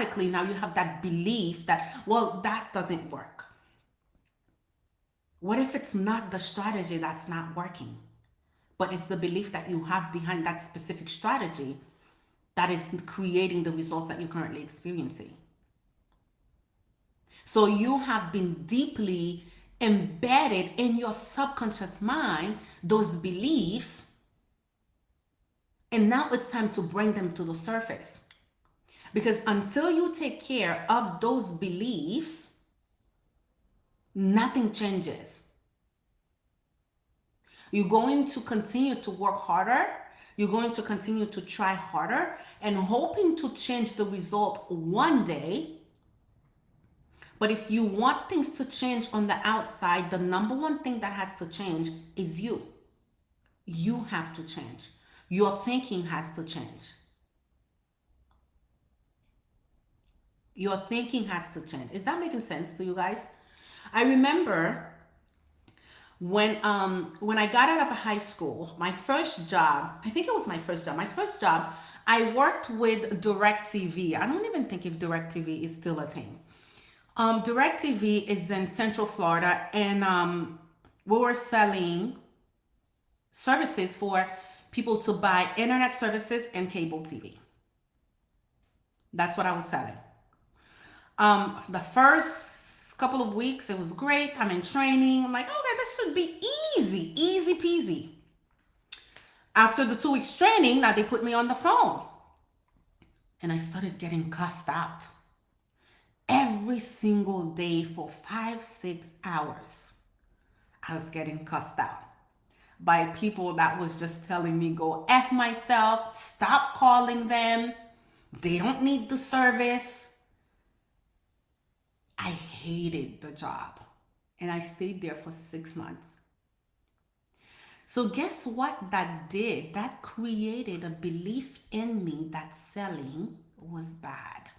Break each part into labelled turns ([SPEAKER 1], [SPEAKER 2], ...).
[SPEAKER 1] automatically now you have that belief that, well, that doesn't work. What if it's not the strategy that's not working, but it's the belief that you have behind that specific strategy that is creating the results that you're currently experiencing? So you have been deeply embedded in your subconscious mind, those beliefs, and now it's time to bring them to the surface. Because until you take care of those beliefs, nothing changes. You're going to continue to work harder. You're going to continue to try harder and hoping to change the result one day. But if you want things to change on the outside, the number one thing that has to change is you. You have to change. Your thinking has to change. Your thinking has to change. Is that making sense to you guys? I remember when I got out of high school, my first job, I think it was my first job, I worked with DirecTV. I don't even think if DirecTV is still a thing. DirecTV is in Central Florida, and we were selling services for people to buy internet services and cable TV. That's what I was selling. The first couple of weeks, it was great. I'm in training. I'm like, okay, this should be easy peasy. After the 2 weeks training, now they put me on the phone. And I started getting cussed out. Every single day for 5-6 hours, I was getting cussed out by people that was just telling me, go F myself, stop calling them. They don't need the service. I hated the job, and I stayed there for 6 months. So guess what that did? That created a belief in me that selling was bad.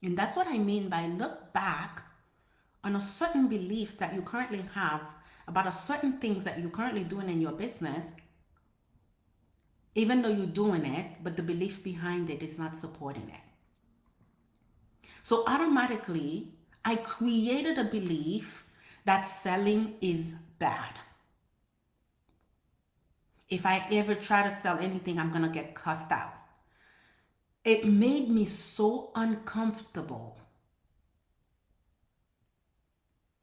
[SPEAKER 1] And that's what I mean by look back on a certain beliefs that you currently have about a certain things that you're currently doing in your business, even though you're doing it, but the belief behind it is not supporting it. So automatically, I created a belief that selling is bad. If I ever try to sell anything, I'm going to get cussed out. It made me so uncomfortable.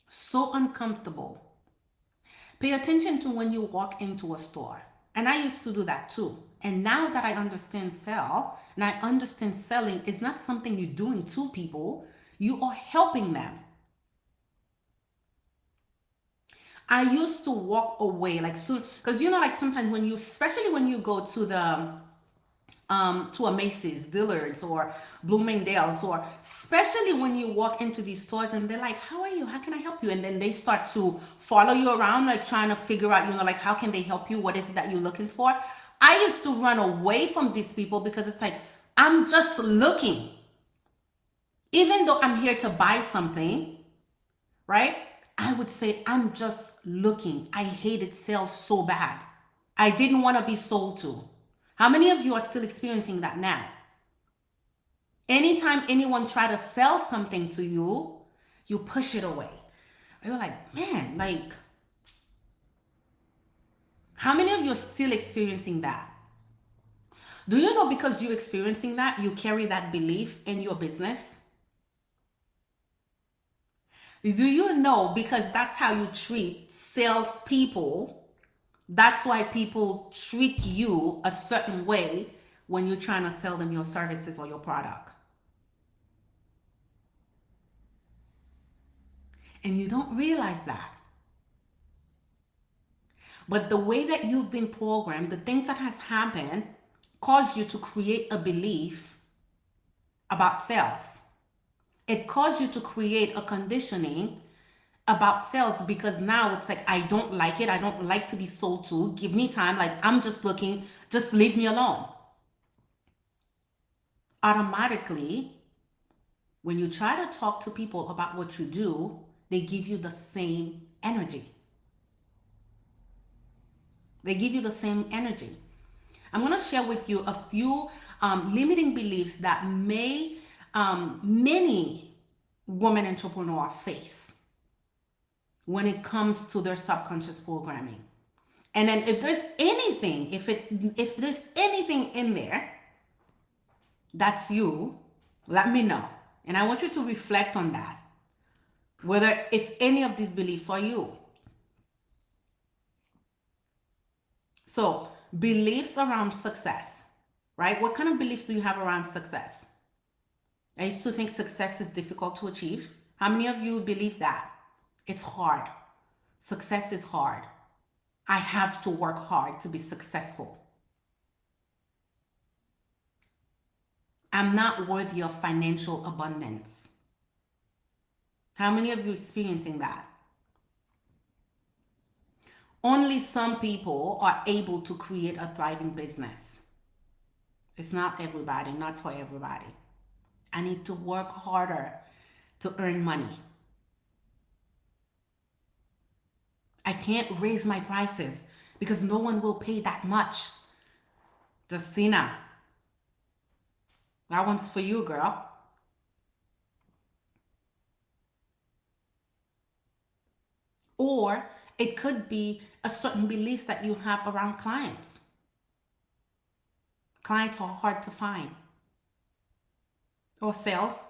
[SPEAKER 1] So uncomfortable. Pay attention to when you walk into a store. And I used to do that too. And now that I understand sell, and I understand selling is not something you're doing to people, you are helping them. I used to walk away like soon, because like sometimes when you, especially when you go to the to a Macy's, Dillard's, or Bloomingdale's, or especially when you walk into these stores and they're like, how are you? How can I help you? And then they start to follow you around, like trying to figure out, like, how can they help you? What is it that you're looking for? I used to run away from these people because it's like, I'm just looking. Even though I'm here to buy something, right? I would say, I'm just looking. I hated sales so bad. I didn't want to be sold to. How many of you are still experiencing that now? Anytime anyone try to sell something to you, you push it away. You're like, man, like, how many of you are still experiencing that? Do you know because you're experiencing that, you carry that belief in your business? Do you know because that's how you treat salespeople? That's why people treat you a certain way when you're trying to sell them your services or your product. And you don't realize that. But the way that you've been programmed, the things that has happened, cause you to create a belief about sales. It caused you to create a conditioning about sales, because now it's like, I don't like it. I don't like to be sold to. Give me time. Like, I'm just looking. Just leave me alone. Automatically, when you try to talk to people about what you do, they give you the same energy. They give you the same energy. I'm going to share with you a few limiting beliefs that many women entrepreneurs face when it comes to their subconscious programming. And then if there's anything, if there's anything in there that's you, let me know. And I want you to reflect on that. Whether if any of these beliefs are you. So, beliefs around success, right? What kind of beliefs do you have around success? I used to think success is difficult to achieve. How many of you believe that? It's hard. Success is hard. I have to work hard to be successful. I'm not worthy of financial abundance. How many of you experiencing that? Only some people are able to create a thriving business. It's not everybody, not for everybody. I need to work harder to earn money. I can't raise my prices because no one will pay that much. Justina, that one's for you, girl. Or it could be a certain beliefs that you have around clients. Clients are hard to find. Or sales.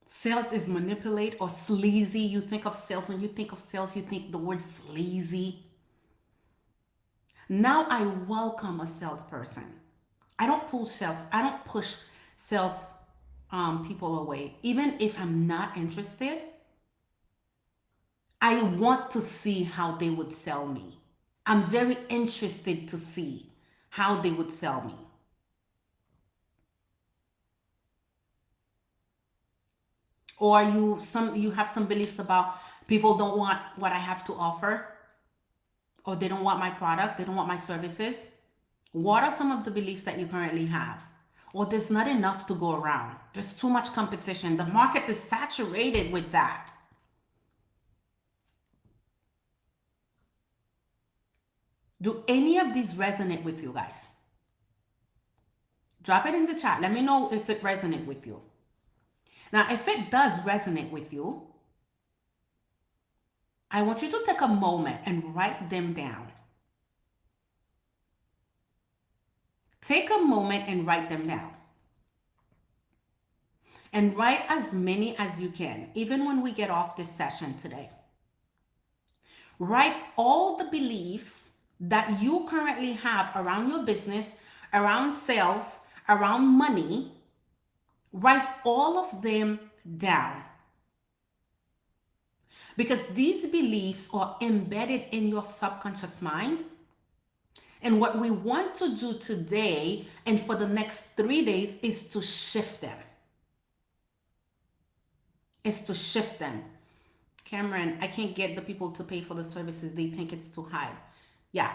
[SPEAKER 1] Sales is manipulate or sleazy. You think of sales, when you think of sales, you think the word sleazy. Now I welcome a salesperson. I don't push sales people away. Even if I'm not interested, I want to see how they would sell me. I'm very interested to see how they would sell me. Or you have some beliefs about people don't want what I have to offer, or they don't want my product, they don't want my services. What are some of the beliefs that you currently have? Or there's not enough to go around. There's too much competition. The market is saturated with that. Do any of these resonate with you guys? Drop it in the chat. Let me know if it resonates with you. Now, if it does resonate with you, I want you to take a moment and write them down. Take a moment and write them down. And write as many as you can, even when we get off this session today. Write all the beliefs that you currently have around your business, around sales, around money. Write all of them down. Because these beliefs are embedded in your subconscious mind. And what we want to do today and for the next 3 days is to shift them. Cameron, I can't get the people to pay for the services. They think it's too high. Yeah.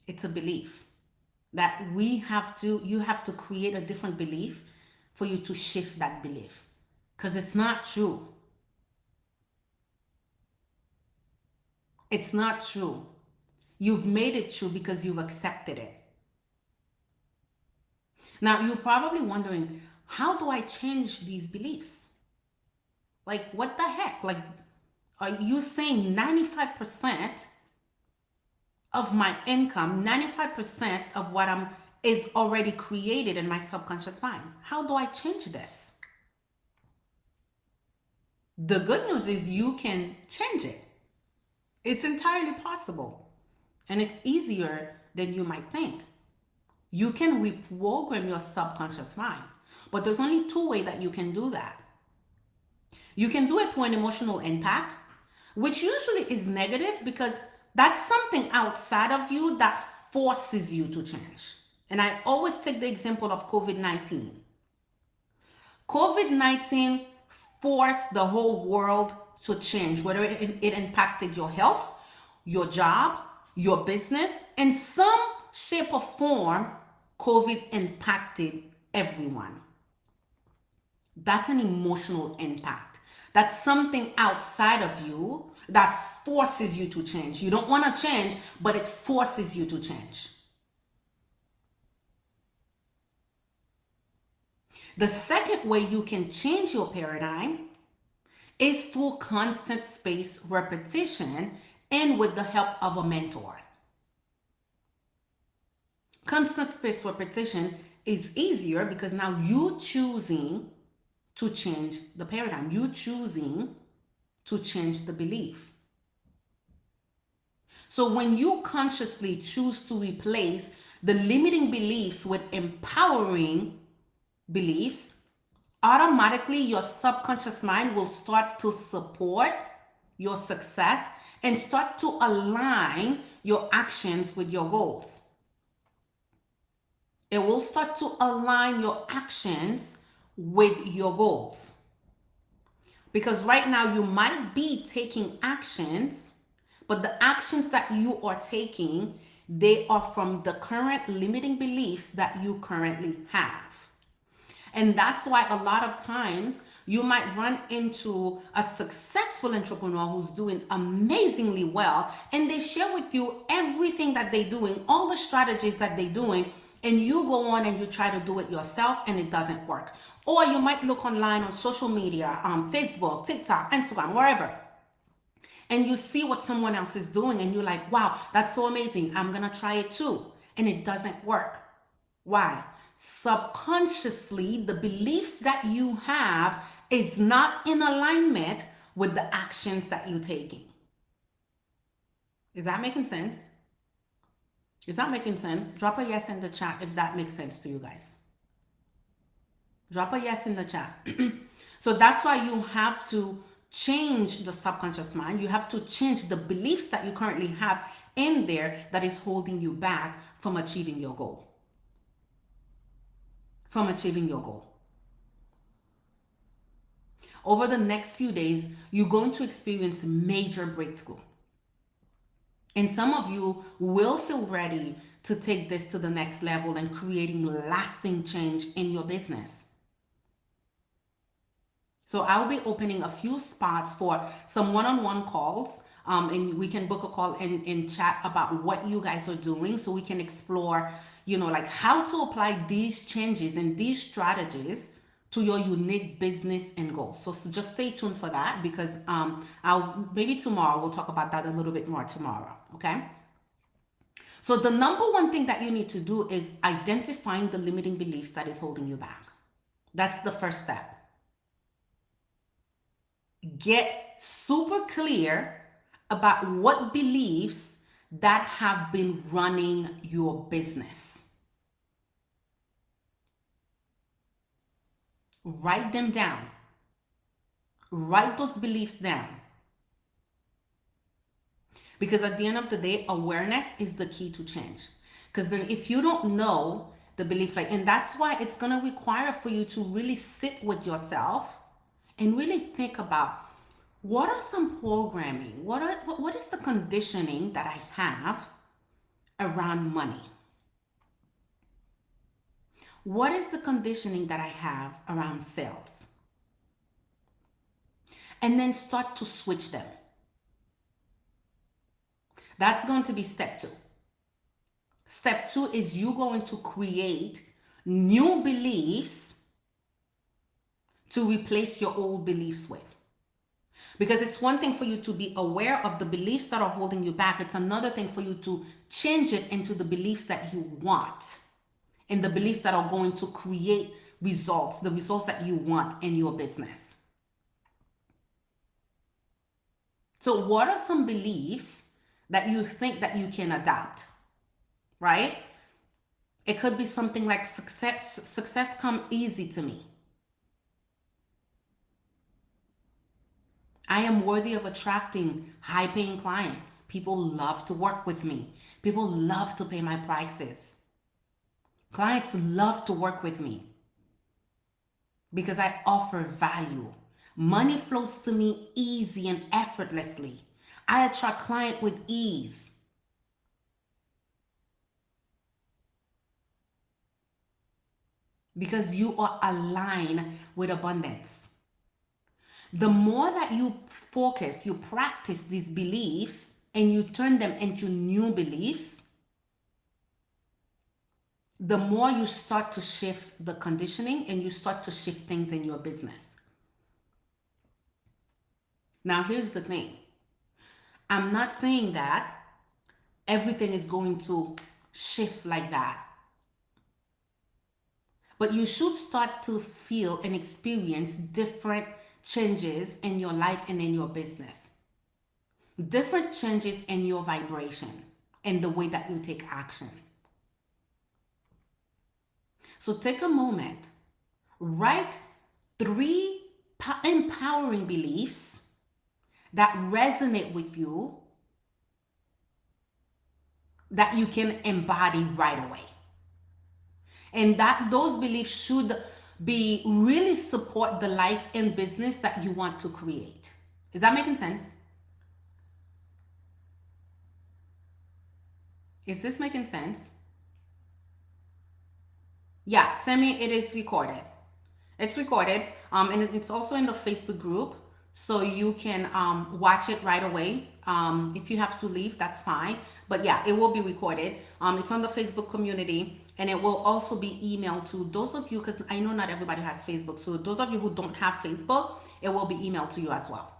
[SPEAKER 1] It's a belief that you have to create a different belief for you to shift that belief. Because it's not true. It's not true. You've made it true because you've accepted it. Now, you're probably wondering, how do I change these beliefs? Like, what the heck? Like, are you saying 95% of my income, 95% of what is already created in my subconscious mind? How do I change this? The good news is you can change it. It's entirely possible. And it's easier than you might think. You can reprogram your subconscious mind. But there's only 2 ways that you can do that. You can do it through an emotional impact, which usually is negative because that's something outside of you that forces you to change. And I always take the example of COVID-19. COVID-19 forced the whole world to change, whether it impacted your health, your job, your business. In some shape or form, COVID impacted everyone. That's an emotional impact. That's something outside of you that forces you to change. You don't want to change, but it forces you to change. The second way you can change your paradigm is through constant space repetition and with the help of a mentor. Constant space repetition is easier because now you choosing to change the paradigm. You choosing to change the belief. So when you consciously choose to replace the limiting beliefs with empowering beliefs, automatically your subconscious mind will start to support your success and start to align your actions with your goals. It will start to align your actions with your goals. Because right now you might be taking actions, but the actions that you are taking, they are from the current limiting beliefs that you currently have. And that's why a lot of times you might run into a successful entrepreneur who's doing amazingly well, and they share with you everything that they're doing, all the strategies that they're doing, and you go on and you try to do it yourself and it doesn't work. Or you might look online on social media, Facebook, TikTok, Instagram, wherever, and you see what someone else is doing and you're like, wow, that's so amazing. I'm going to try it too. And it doesn't work. Why? Subconsciously, the beliefs that you have is not in alignment with the actions that you're taking. Is that making sense? Is that making sense? Drop a yes in the chat if that makes sense to you guys. Drop a yes in the chat. So that's why you have to change the subconscious mind. You have to change the beliefs that you currently have in there that is holding you back from achieving your goal. From achieving your goal. Over the next few days, you're going to experience major breakthrough. And some of you will feel ready to take this to the next level and creating lasting change in your business. So I'll be opening a few spots for some one-on-one calls, and we can book a call and chat about what you guys are doing so we can explore, like how to apply these changes and these strategies to your unique business and goals. So just stay tuned for that, because maybe tomorrow we'll talk about that a little bit more tomorrow, okay? So the number one thing that you need to do is identifying the limiting beliefs that is holding you back. That's the first step. Get super clear about what beliefs that have been running your business. Write them down. Write those beliefs down. Because at the end of the day, awareness is the key to change. Because then if you don't know the belief, and that's why it's going to require for you to really sit with yourself and really think about, what are some programming? What is the conditioning that I have around money? What is the conditioning that I have around sales? And then start to switch them. That's going to be step 2. Step 2 is you going to create new beliefs to replace your old beliefs with. Because it's one thing for you to be aware of the beliefs that are holding you back. It's another thing for you to change it into the beliefs that you want and the beliefs that are going to create results, the results that you want in your business. So what are some beliefs that you think that you can adopt, right? It could be something like success come easy to me. I am worthy of attracting high-paying clients. People love to work with me. People love to pay my prices. Clients love to work with me because I offer value. Money flows to me easy and effortlessly. I attract clients with ease. Because you are aligned with abundance. The more that you focus, you practice these beliefs and you turn them into new beliefs, the more you start to shift the conditioning and you start to shift things in your business. Now, here's the thing. I'm not saying that everything is going to shift like that. But you should start to feel and experience different changes in your life and in your business. Different changes in your vibration and the way that you take action. So take a moment, write 3 empowering beliefs that resonate with you that you can embody right away. And that those beliefs should be really support the life and business that you want to create. Is that making sense? Is this making sense? Yeah, Sammy, it is recorded. It's recorded, and it's also in the Facebook group, so you can watch it right away. If you have to leave, that's fine. But yeah, it will be recorded. It's on the Facebook community, and it will also be emailed to those of you, because I know not everybody has Facebook. So those of you who don't have Facebook, it will be emailed to you as well.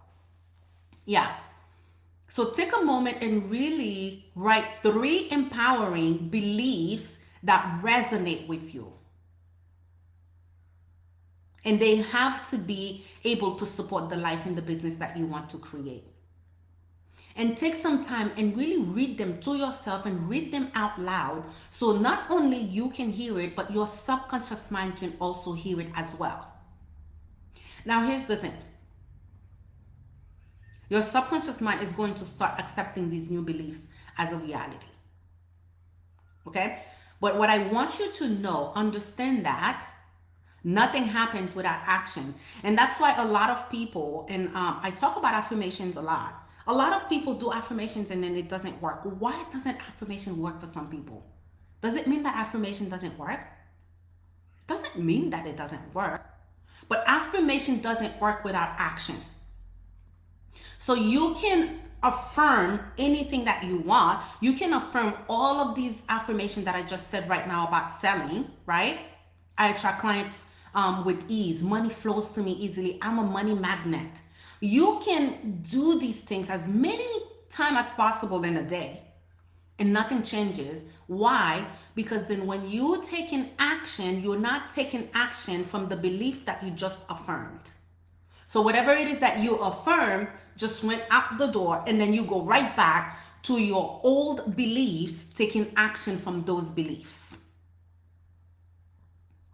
[SPEAKER 1] Yeah. So take a moment and really write 3 empowering beliefs that resonate with you. And they have to be able to support the life and the business that you want to create. And take some time and really read them to yourself and read them out loud. So not only you can hear it, but your subconscious mind can also hear it as well. Now, here's the thing. Your subconscious mind is going to start accepting these new beliefs as a reality. Okay? But what I want you to know, understand that nothing happens without action. And that's why a lot of people, and I talk about affirmations a lot. A lot of people do affirmations and then it doesn't work. Why doesn't affirmation work for some people? Does it mean that affirmation doesn't work? Doesn't mean that it doesn't work. But affirmation doesn't work without action. So you can affirm anything that you want. You can affirm all of these affirmations that I just said right now about selling, right? I attract clients with ease. Money flows to me easily. I'm a money magnet. You can do these things as many times as possible in a day and nothing changes. Why? Because then when you take an action, you're not taking action from the belief that you just affirmed. So whatever it is that you affirm just went out the door, and then you go right back to your old beliefs, taking action from those beliefs.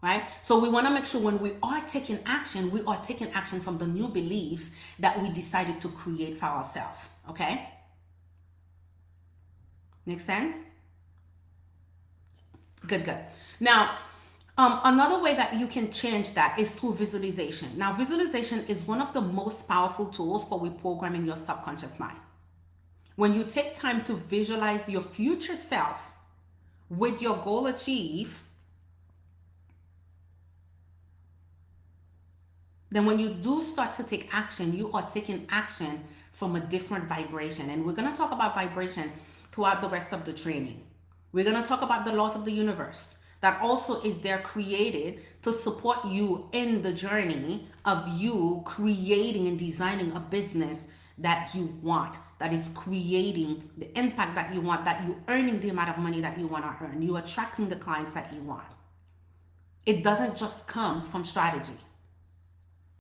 [SPEAKER 1] Right? So we want to make sure when we are taking action, we are taking action from the new beliefs that we decided to create for ourselves. Okay? Make sense? Good, good. Now, another way that you can change that is through visualization. Now, visualization is one of the most powerful tools for reprogramming your subconscious mind. When you take time to visualize your future self with your goal achieved, then when you do start to take action, you are taking action from a different vibration. And we're going to talk about vibration throughout the rest of the training. We're going to talk about the laws of the universe that also is there created to support you in the journey of you creating and designing a business that you want, that is creating the impact that you want, that you're earning the amount of money that you want to earn. You're attracting the clients that you want. It doesn't just come from strategy.